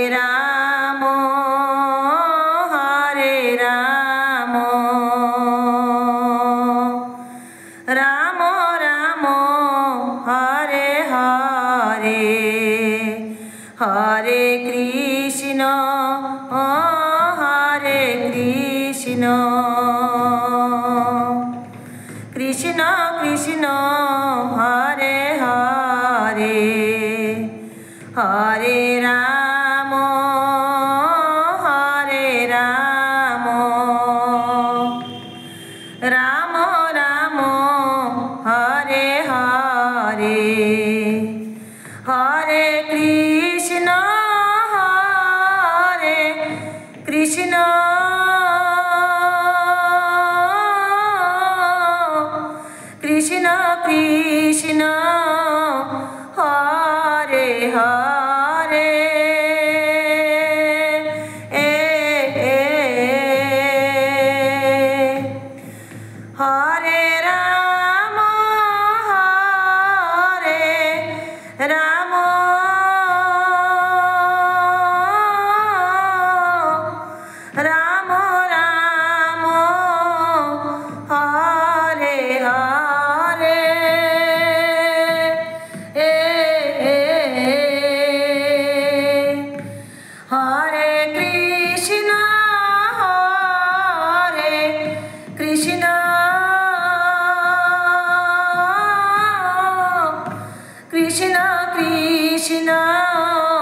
Ramo, Hare Ramo, Ramo Ramo, Hare Hare, Hare Krishna, Hare Krishna, Krishna Krishna, Hare Hare, Hare Ramo, Hare Ramo, Ramo Ramo, Hare Hare, Hare Krishna, Hare Krishna, Krishna Krishna, Hare Hare, Hare Ramo, Hare Ramo, Ramo Ramo, Hare Hare, Hare Krishna, Hare Krishna, Krishna Krishna,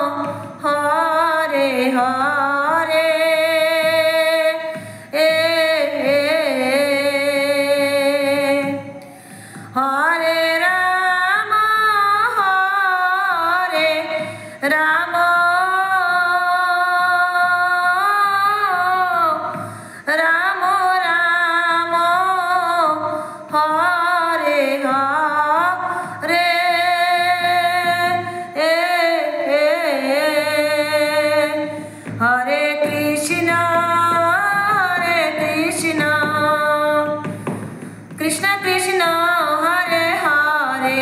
Hare Hare, Hare Rama, Hare Rama, Ramo Ramo, Hare Hare, Hare Krishna, Hare Krishna, Krishna Krishna, Hare Hare,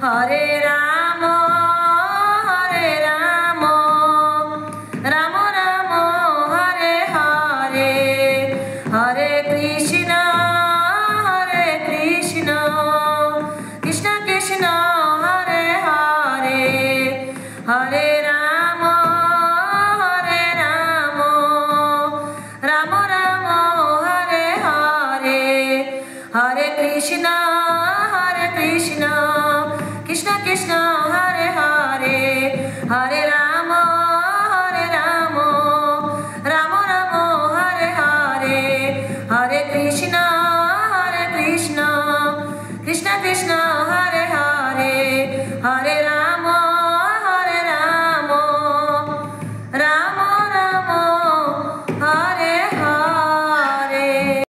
Hare Ramo, Hare Ramo, Ramo Ramo, Hare Hare, Hare Krishna, Hare Krishna, Krishna Krishna, Hare Hare, Hare Ramo, Hare Ramo, Ramo Ramo, Hare Hare, Hare Krishna, Hare Krishna, Krishna Krishna, Hare